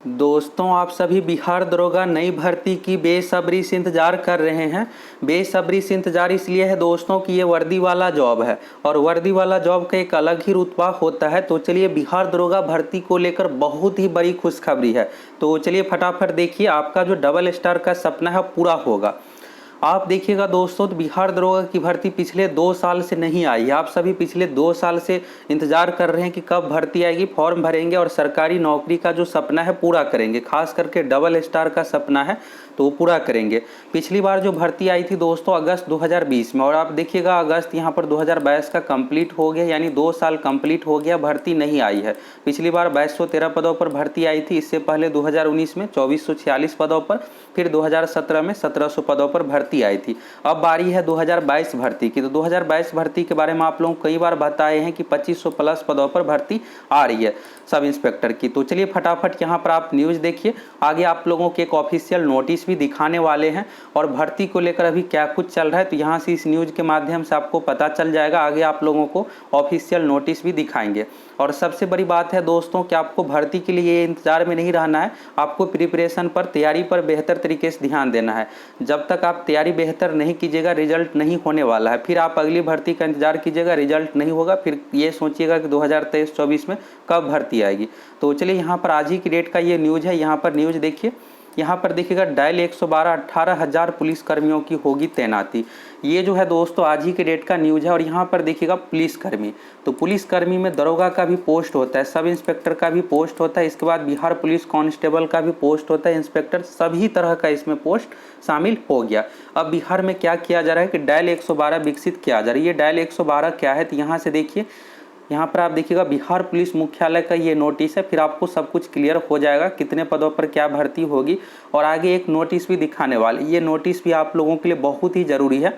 दोस्तों, आप सभी बिहार दरोगा नई भर्ती की बेसब्री से इंतज़ार कर रहे हैं। बेसब्री से इंतज़ार इसलिए है दोस्तों कि ये वर्दी वाला जॉब है और वर्दी वाला जॉब का एक अलग ही रुतबा होता है। तो चलिए, बिहार दरोगा भर्ती को लेकर बहुत ही बड़ी खुशखबरी है। तो चलिए फटाफट देखिए, आपका जो डबल स्टार का सपना है पूरा होगा। आप देखिएगा दोस्तों, तो बिहार दरोगा की भर्ती पिछले 2 साल से नहीं आई है। आप सभी पिछले 2 साल से इंतजार कर रहे हैं कि कब भर्ती आएगी, फॉर्म भरेंगे और सरकारी नौकरी का जो सपना है पूरा करेंगे। खास करके डबल स्टार का सपना है तो वो पूरा करेंगे। पिछली बार जो भर्ती आई थी दोस्तों अगस्त 2020 में, और आप देखिएगा अगस्त यहाँ पर 2022 का कंप्लीट हो गया, यानी 2 साल कंप्लीट हो गया, भर्ती नहीं आई है। पिछली बार 2213 पदों पर भर्ती आई थी। इससे पहले 2019 में 2446 पदों पर, फिर 2017 में 1700 पदों पर भर्ती आई थी। अब बारी है 2022 भर्ती की। तो 2022 भर्ती के बारे में आप लोगों को कई बार बताए हैं कि 2500 प्लस पदों पर भर्ती आ रही है सब इंस्पेक्टर की। तो चलिए फटाफट यहाँ पर आप न्यूज़ देखिए। आगे आप लोगों के एक ऑफिशियल नोटिस भी दिखाने वाले हैं और भर्ती को लेकर अभी क्या कुछ चल रहा है, तो यहाँ से इस न्यूज़ के माध्यम से आपको पता चल जाएगा। आगे आप लोगों को ऑफिशियल नोटिस भी दिखाएंगे। और सबसे बड़ी बात है दोस्तों कि आपको भर्ती के लिए इंतजार में नहीं रहना है, आपको प्रिपरेशन पर, तैयारी पर बेहतर तरीके से ध्यान देना है। जब तक आप तैयारी बेहतर नहीं कीजिएगा, रिजल्ट नहीं होने वाला है। फिर आप अगली भर्ती का इंतजार कीजिएगा, रिजल्ट नहीं होगा, फिर ये सोचिएगा कि 2023-24 में कब भर्ती आएगी। तो चलिए यहाँ पर आज ही की डेट का ये न्यूज़ है। यहाँ पर न्यूज़ देखिए, यहाँ पर देखिएगा डायल 112 18,000 पुलिसकर्मियों की होगी तैनाती। ये जो है दोस्तों आज ही के डेट का न्यूज़ है। और यहाँ पर देखिएगा पुलिसकर्मी, तो पुलिसकर्मी में दरोगा का भी पोस्ट होता है, सब इंस्पेक्टर का भी पोस्ट होता है, इसके बाद बिहार पुलिस कांस्टेबल का भी पोस्ट होता है, इंस्पेक्टर, सभी तरह का इसमें पोस्ट शामिल हो गया। अब बिहार में क्या किया जा रहा है कि डायल 112 विकसित किया जा रहा है। ये डायल 112 क्या है, तो यहाँ से देखिए, यहाँ पर आप देखिएगा बिहार पुलिस मुख्यालय का ये नोटिस है। फिर आपको सब कुछ क्लियर हो जाएगा कितने पदों पर क्या भर्ती होगी। और आगे एक नोटिस भी दिखाने वाले, ये नोटिस भी आप लोगों के लिए बहुत ही ज़रूरी है।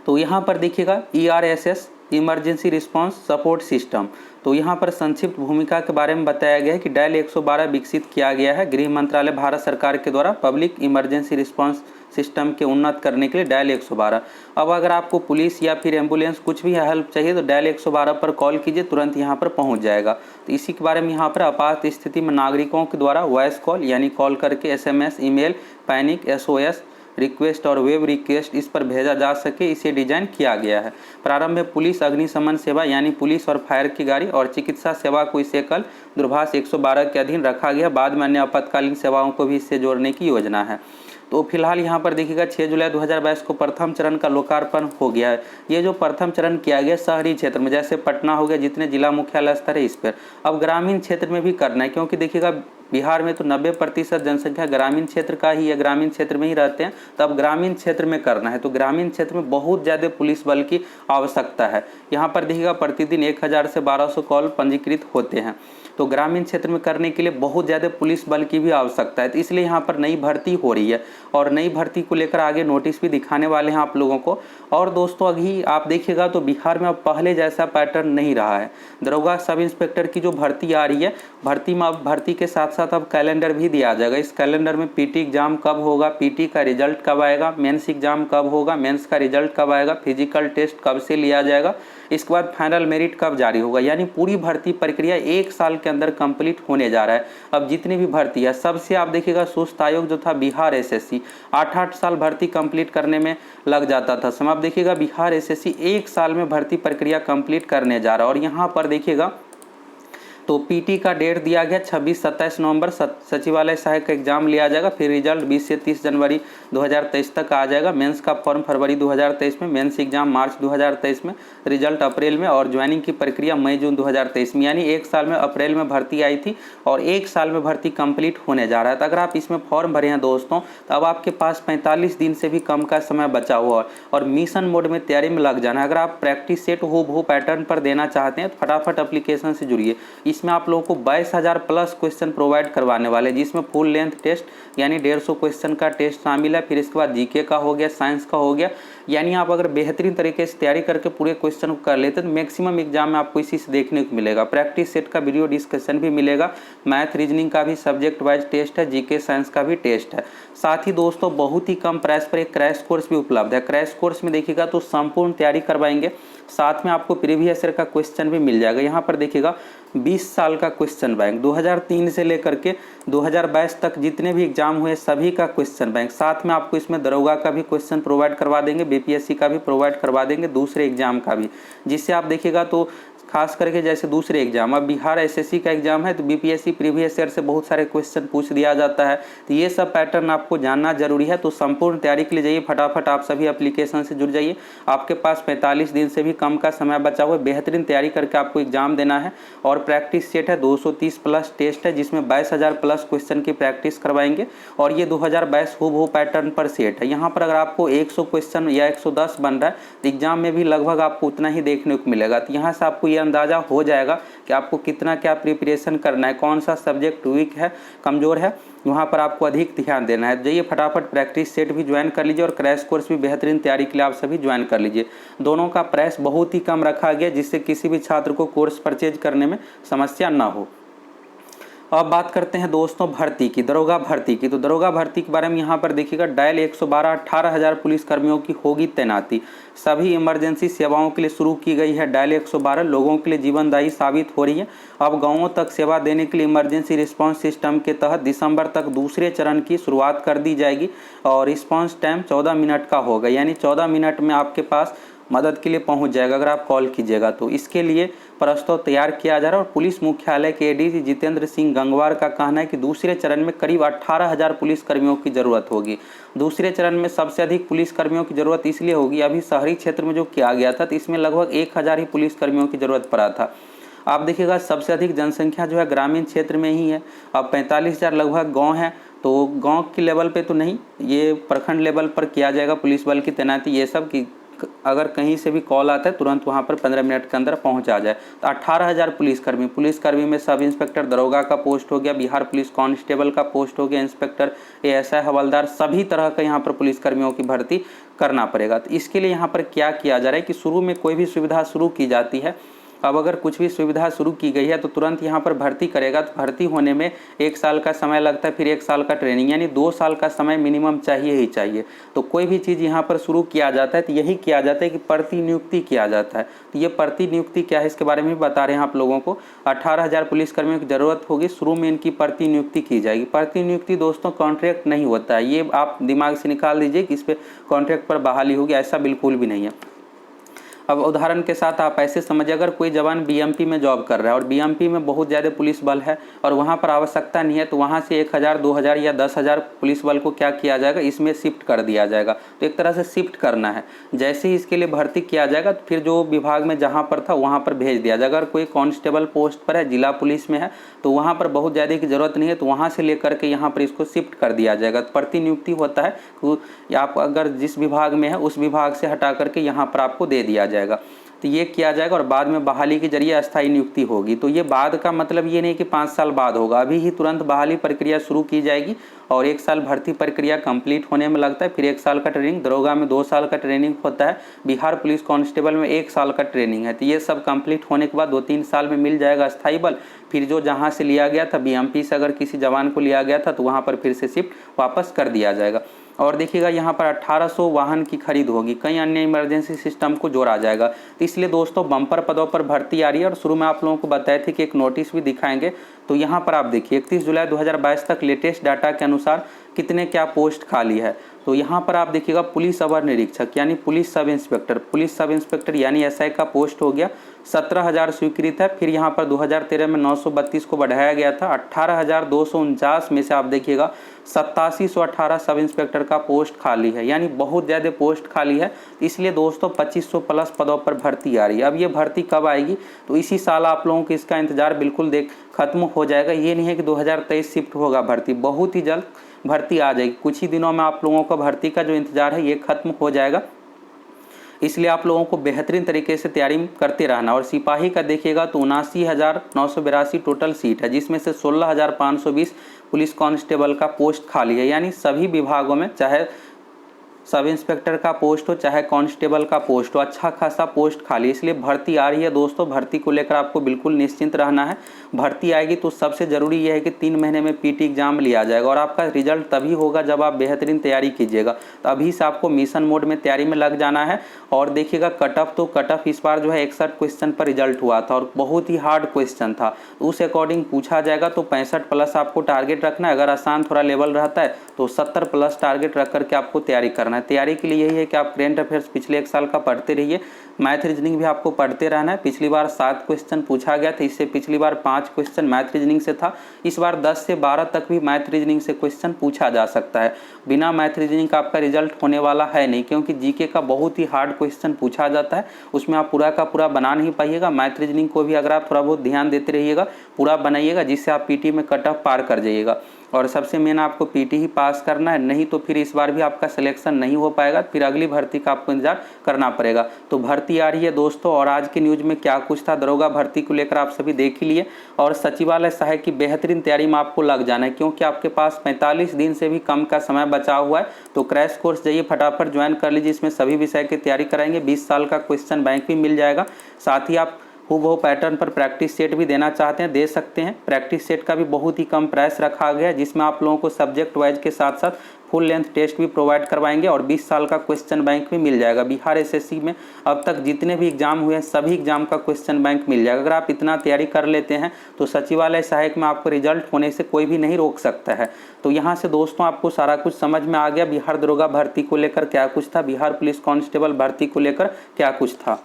तो यहाँ पर देखिएगा ERSS emergency response support system, तो यहाँ पर संक्षिप्त भूमिका के बारे में बताया गया है कि डायल 112 विकसित किया गया है गृह मंत्रालय भारत सरकार के द्वारा पब्लिक इमरजेंसी रिस्पांस सिस्टम के उन्नत करने के लिए डायल 112। अब अगर आपको पुलिस या फिर एम्बुलेंस कुछ भी हेल्प चाहिए तो डायल 112 पर कॉल कीजिए, तुरंत यहाँ पर पहुँच जाएगा। तो इसी के बारे में यहाँ पर आपात स्थिति में नागरिकों के द्वारा वॉइस कॉल यानी कॉल करके SMS, email, panic, SOS request और वेब रिक्वेस्ट इस पर भेजा जा सके, इसे डिजाइन किया गया है। प्रारंभ में पुलिस अग्निशमन सेवा यानी पुलिस और फायर की गाड़ी और चिकित्सा सेवा को इसे कल दूरभाष 112 के अधीन रखा गया। बाद में अन्य आपातकालीन सेवाओं को भी इससे जोड़ने की योजना है। तो फिलहाल यहाँ पर देखिएगा 6 जुलाई 2022 को प्रथम चरण का लोकार्पण हो गया है। ये जो प्रथम चरण किया गया शहरी क्षेत्र में, जैसे पटना हो गया, जितने जिला मुख्यालय स्तर है इस पर। अब ग्रामीण क्षेत्र में भी करना है, क्योंकि देखिएगा बिहार में तो 90% जनसंख्या ग्रामीण क्षेत्र का ही है, ग्रामीण क्षेत्र में ही रहते हैं। तो अब ग्रामीण क्षेत्र में करना है, तो ग्रामीण क्षेत्र में बहुत ज़्यादा पुलिस बल की आवश्यकता है। यहाँ पर देखिएगा प्रतिदिन 1000 से 1200 कॉल पंजीकृत होते हैं। तो ग्रामीण क्षेत्र में करने के लिए बहुत ज़्यादा पुलिस बल की भी आवश्यकता है। तो इसलिए यहाँ पर नई भर्ती हो रही है और नई भर्ती को लेकर आगे नोटिस भी दिखाने वाले हैं आप लोगों को। और दोस्तों अभी आप देखिएगा तो बिहार में अब पहले जैसा पैटर्न नहीं रहा है। दरोगा सब इंस्पेक्टर की जो भर्ती आ रही है, भर्ती में अब भर्ती के साथ साथ अब कैलेंडर भी दिया जाएगा। इस कैलेंडर में PT एग्जाम कब होगा, PT का रिजल्ट कब आएगा, मेंस एग्जाम कब होगा, मेंस का रिजल्ट कब आएगा, फिजिकल टेस्ट कब से लिया जाएगा, इसके बाद फाइनल मेरिट कब जारी होगा। यानी पूरी भर्ती प्रक्रिया 1 साल के अंदर कंप्लीट होने जा रहा है। अब जितनी भी भर्ती है सबसे आप देखिएगा सुस्त आयोग जो था बिहार SSC, 8-8 साल भर्ती कंप्लीट करने में लग जाता था समय। अब देखिएगा बिहार SSC 1 साल में भर्ती प्रक्रिया कंप्लीट करने जा रहा है। और यहाँ पर देखिएगा तो PT का डेट दिया गया 26-27 नवंबर, सचिवालय सहायक का एग्जाम लिया जाएगा। फिर रिजल्ट 20 से 30 जनवरी 2023 तक आ जाएगा। मेंस का फॉर्म फरवरी 2023 में, मेंस एग्जाम मार्च 2023 में, रिजल्ट अप्रैल में और ज्वाइनिंग की प्रक्रिया मई-जून 2023 में। यानी 1 साल में अप्रैल में भर्ती आई थी और 1 साल में भर्ती कंप्लीट होने जा रहा है। तो अगर आप इसमें फॉर्म भरे हैं दोस्तों तो अब आपके पास 45 दिन से भी कम का समय बचा हुआ है और मिशन मोड में तैयारी में लग जाना है। अगर आप प्रैक्टिस सेट हूबहू पैटर्न पर देना चाहते हैं तो फटाफट एप्लीकेशन से जुड़िए। इसमें आप लोगों को 22,000 प्लस क्वेश्चन प्रोवाइड करवाने वाले, जिसमें फुल लेंथ टेस्ट यानी 150 क्वेश्चन का टेस्ट शामिल है। फिर इसके बाद GK का हो गया, साइंस का हो गया। यानी आप अगर बेहतरीन तरीके से तैयारी करके पूरे क्वेश्चन को कर लेते हैं तो मैक्सिमम एग्जाम में आपको इसी से देखने को मिलेगा। प्रैक्टिस सेट का वीडियो डिस्कशन भी मिलेगा, मैथ रीजनिंग का भी सब्जेक्ट वाइज टेस्ट है, GK साइंस का भी टेस्ट है। साथ ही दोस्तों बहुत ही कम प्राइस पर एक क्रैश कोर्स भी उपलब्ध है। क्रैश कोर्स में देखिएगा तो संपूर्ण तैयारी करवाएंगे, साथ में आपको प्रीवियस ईयर का क्वेश्चन भी मिल जाएगा। यहाँ पर देखिएगा 20 साल का क्वेश्चन बैंक 2003 से लेकर के 2022 तक जितने भी एग्जाम हुए सभी का क्वेश्चन बैंक, साथ में आपको इसमें दरोगा का भी क्वेश्चन प्रोवाइड करवा देंगे, बीपीएससी का भी प्रोवाइड करवा देंगे, दूसरे एग्जाम का भी, जिससे आप देखिएगा तो खास करके जैसे दूसरे एग्जाम, अब बिहार एसएससी का एग्जाम है तो बीपीएससी प्रीवियस ईयर से बहुत सारे क्वेश्चन पूछ दिया जाता है, तो ये सब पैटर्न आपको जानना जरूरी है। तो संपूर्ण तैयारी के लिए जाइए फटाफट, आप सभी एप्लीकेशन से जुड़ जाइए। आपके पास 45 दिन से भी कम का समय बचा हुआ है, बेहतरीन तैयारी करके आपको एग्जाम देना है। और प्रैक्टिस सेट है 230 प्लस टेस्ट है, जिसमें 22,000 प्लस क्वेश्चन की प्रैक्टिस करवाएंगे और ये 2022 हूबहू पैटर्न पर सेट है। यहाँ पर अगर आपको 100 क्वेश्चन या 110 बन रहा है तो एग्जाम में भी लगभग आपको उतना ही देखने को मिलेगा। तो यहाँ से आपको ये अंदाजा हो जाएगा कि आपको कितना क्या प्रिपरेशन करना है, कौन सा सब्जेक्ट वीक है, कमज़ोर है, वहाँ पर आपको अधिक ध्यान देना है। जाइए फटाफट प्रैक्टिस सेट भी ज्वाइन कर लीजिए और क्रैश कोर्स भी बेहतरीन तैयारी के लिए आप सभी ज्वाइन कर लीजिए। दोनों का प्राइस बहुत ही कम रखा गया जिससे किसी भी छात्र को कोर्स परचेज करने में समस्या ना हो। अब बात करते हैं दोस्तों भर्ती की, दरोगा भर्ती की। तो दरोगा भर्ती के बारे में यहाँ पर देखिएगा डायल 112 18,000 पुलिसकर्मियों की होगी तैनाती। सभी इमरजेंसी सेवाओं के लिए शुरू की गई है डायल 112, लोगों के लिए जीवनदायी साबित हो रही है। अब गाँवों तक सेवा देने के लिए इमरजेंसी रिस्पांस सिस्टम के तहत दिसंबर तक दूसरे चरण की शुरुआत कर दी जाएगी और रिस्पांस टाइम 14 मिनट का होगा, यानी 14 मिनट में आपके पास मदद के लिए पहुंच जाएगा अगर आप कॉल कीजिएगा तो। इसके लिए प्रस्ताव तैयार किया जा रहा है और पुलिस मुख्यालय के एडीजी जितेंद्र सिंह गंगवार का कहना है कि दूसरे चरण में करीब 18,000 पुलिसकर्मियों की ज़रूरत होगी। दूसरे चरण में सबसे अधिक पुलिसकर्मियों की ज़रूरत इसलिए होगी, अभी शहरी क्षेत्र में जो किया गया था तो इसमें लगभग 1,000 ही पुलिसकर्मियों की ज़रूरत पड़ा था। आप देखिएगा सबसे अधिक जनसंख्या जो है ग्रामीण क्षेत्र में ही है। अब 45,000 लगभग गाँव है, तो गाँव के लेवल पर तो नहीं, ये प्रखंड लेवल पर किया जाएगा पुलिस बल की तैनाती। ये सब की अगर कहीं से भी कॉल आता है तुरंत वहां पर 15 मिनट के अंदर पहुंच आ जाए। तो 18,000 पुलिसकर्मी में सब इंस्पेक्टर दरोगा का पोस्ट हो गया, बिहार पुलिस कांस्टेबल का पोस्ट हो गया, इंस्पेक्टर एएसआई हवलदार, सभी तरह का यहाँ पर पुलिसकर्मियों की भर्ती करना पड़ेगा। तो इसके लिए यहाँ पर क्या किया जा रहा है कि शुरू में कोई भी सुविधा शुरू की जाती है, अब अगर कुछ भी सुविधा शुरू की गई है तो तुरंत यहाँ पर भर्ती करेगा, तो भर्ती होने में 1 साल का समय लगता है, फिर 1 साल का ट्रेनिंग, यानी 2 साल का समय मिनिमम चाहिए ही चाहिए। तो कोई भी चीज़ यहाँ पर शुरू किया जाता है तो यही किया जाता है कि प्रतिनियुक्ति किया जाता है। तो ये प्रतिनियुक्ति क्या है इसके बारे में बता रहे हैं आप लोगों को। 18,000 पुलिसकर्मियों की ज़रूरत होगी, शुरू में इनकी प्रतिनियुक्ति की जाएगी। प्रतिनियुक्ति दोस्तों कॉन्ट्रैक्ट नहीं होता है, ये आप दिमाग से निकाल दीजिए कि इस पर कॉन्ट्रैक्ट पर बहाली होगी, ऐसा बिल्कुल भी नहीं है। अब उदाहरण के साथ आप ऐसे समझिए, अगर कोई जवान बीएमपी में जॉब कर रहा है और बीएमपी में बहुत ज़्यादा पुलिस बल है और वहाँ पर आवश्यकता नहीं है, तो वहाँ से 1,000 2,000 या 10,000 पुलिस बल को क्या किया जाएगा, इसमें शिफ्ट कर दिया जाएगा। तो एक तरह से शिफ्ट करना है। जैसे ही इसके लिए भर्ती किया जाएगा तो फिर जो विभाग में जहाँ पर था वहाँ पर भेज दिया जाएगा। अगर कोई कांस्टेबल पोस्ट पर है, जिला पुलिस में है, तो वहाँ पर बहुत ज़्यादा की ज़रूरत नहीं है, तो वहाँ से लेकर के यहाँ पर इसको शिफ्ट कर दिया जाएगा। तो प्रतिनियुक्ति होता है कि आप अगर जिस विभाग में है उस विभाग से हटा करके यहाँ पर आपको दे दिया जाएगा। तो ये किया जाएगा और बाद में बहाली के जरिए अस्थायी नियुक्ति होगी। तो ये बाद का मतलब ये नहीं कि 5 साल बाद होगा, अभी ही तुरंत बहाली प्रक्रिया शुरू की जाएगी और 1 साल भर्ती प्रक्रिया कंप्लीट होने में लगता है, फिर 1 साल का ट्रेनिंग, दरोगा में 2 साल का ट्रेनिंग होता है, बिहार पुलिस कांस्टेबल में 1 साल का ट्रेनिंग है। तो ये सब कंप्लीट होने के बाद 2-3 साल में मिल जाएगा अस्थायी बल। फिर जो जहाँ से लिया गया था, बीएमपी से अगर किसी जवान को लिया गया था तो वहाँ पर फिर से शिफ्ट वापस कर दिया जाएगा। और देखिएगा यहाँ पर 1800 वाहन की खरीद होगी, कई अन्य इमरजेंसी सिस्टम को जोड़ा जाएगा। तो इसलिए दोस्तों बम्पर पदों पर भर्ती आ रही है और शुरू में आप लोगों को बताए थे कि एक नोटिस भी दिखाएंगे। तो यहाँ पर आप देखिए 31 जुलाई 2022 तक लेटेस्ट डाटा के अनुसार कितने क्या पोस्ट खाली है। तो यहाँ पर आप देखिएगा पुलिस अवर निरीक्षक यानी पुलिस सब इंस्पेक्टर यानी एसआई का पोस्ट हो गया 17,000 स्वीकृत है। फिर यहाँ पर 2013 में 932 को बढ़ाया गया था। 18,249 में से आप देखिएगा 8718 सब इंस्पेक्टर का पोस्ट खाली है, यानी बहुत ज़्यादा पोस्ट खाली है। इसलिए दोस्तों 2500 प्लस पदों पर भर्ती आ रही है। अब ये भर्ती कब आएगी, तो इसी साल आप लोगों को इसका इंतजार बिल्कुल खत्म हो जाएगा। ये नहीं है कि 2023 शिफ्ट होगा भर्ती, बहुत ही जल्द भर्ती आ जाएगी। कुछ ही दिनों में आप लोगों का भर्ती का जो इंतजार है ये खत्म हो जाएगा। इसलिए आप लोगों को बेहतरीन तरीके से तैयारी करते रहना। और सिपाही का देखिएगा तो 79,982 टोटल सीट है, जिसमें से 16,520 पुलिस कांस्टेबल का पोस्ट खाली है। यानी सभी विभागों में, चाहे सब इंस्पेक्टर का पोस्ट हो चाहे कांस्टेबल का पोस्ट हो, अच्छा खासा पोस्ट खाली, इसलिए भर्ती आ रही है दोस्तों। भर्ती को लेकर आपको बिल्कुल निश्चिंत रहना है। भर्ती आएगी तो सबसे ज़रूरी यह है कि 3 महीने में पीटी एग्जाम लिया जाएगा और आपका रिजल्ट तभी होगा जब आप बेहतरीन तैयारी कीजिएगा। तो अभी से आपको मिशन मोड में तैयारी में लग जाना है। और देखिएगा कट ऑफ, तो कट ऑफ इस बार जो है 61 क्वेश्चन पर रिजल्ट हुआ था और बहुत ही हार्ड क्वेश्चन था, उस अकॉर्डिंग पूछा जाएगा। तो 65 प्लस आपको टारगेट रखना है। अगर आसान थोड़ा लेवल रहता है तो 70 प्लस टारगेट रख करके आपको तैयारी करना है। तैयारी के लिए यही है कि आप करंट अफेयर्स पिछले 1 साल का पढ़ते रहिए। मैथ रीजनिंग भी आपको पढ़ते रहना है। पिछली बार 7 क्वेश्चन पूछा गया था, इससे पिछली बार 5 क्वेश्चन मैथ रीजनिंग से था। इस बार 10 से 12 तक भी मैथ रीजनिंग से क्वेश्चन पूछा जा सकता है। बिना मैथ रीजनिंग का आपका रिजल्ट होने वाला है नहीं, क्योंकि जीके का बहुत ही हार्ड क्वेश्चन पूछा जाता है, उसमें आप पूरा का पूरा बना नहीं पाइएगा। मैथ रीजनिंग को भी अगर आप थोड़ा बहुत ध्यान देते रहिएगा, पूरा बनाइएगा, जिससे आप पीटी में कट ऑफ पार कर जाइएगा। और सबसे मेन आपको पीटी ही पास करना है, नहीं तो फिर इस बार भी आपका सिलेक्शन नहीं हो पाएगा, फिर अगली भर्ती का आपको इंतजार करना पड़ेगा। तो भर्ती आ रही है दोस्तों। और आज की न्यूज़ में क्या कुछ था दरोगा भर्ती को लेकर आप सभी देख ही लिए। और सचिवालय सहायक की बेहतरीन तैयारी में आपको लग जाना है, क्योंकि आपके पास 45 दिन से भी कम का समय बचा हुआ है। तो क्रैश कोर्स जाइए, फटाफट ज्वाइन कर लीजिए। इसमें सभी विषय की तैयारी कराएंगे। 20 साल का क्वेश्चन बैंक भी मिल जाएगा। साथ ही आप हूबहू पैटर्न पर प्रैक्टिस सेट भी देना चाहते हैं, दे सकते हैं। प्रैक्टिस सेट का भी बहुत ही कम प्राइस रखा गया है, जिसमें आप लोगों को सब्जेक्ट वाइज के साथ साथ फुल लेंथ टेस्ट भी प्रोवाइड करवाएंगे और 20 साल का क्वेश्चन बैंक भी मिल जाएगा। बिहार एसएससी में अब तक जितने भी एग्जाम हुए हैं सभी एग्जाम का क्वेश्चन बैंक मिल जाएगा। अगर आप इतना तैयारी कर लेते हैं तो सचिवालय सहायक में आपको रिजल्ट होने से कोई भी नहीं रोक सकता है। तो यहाँ से दोस्तों आपको सारा कुछ समझ में आ गया। बिहार दरोगा भर्ती को लेकर क्या कुछ था, बिहार पुलिस कांस्टेबल भर्ती को लेकर क्या कुछ था।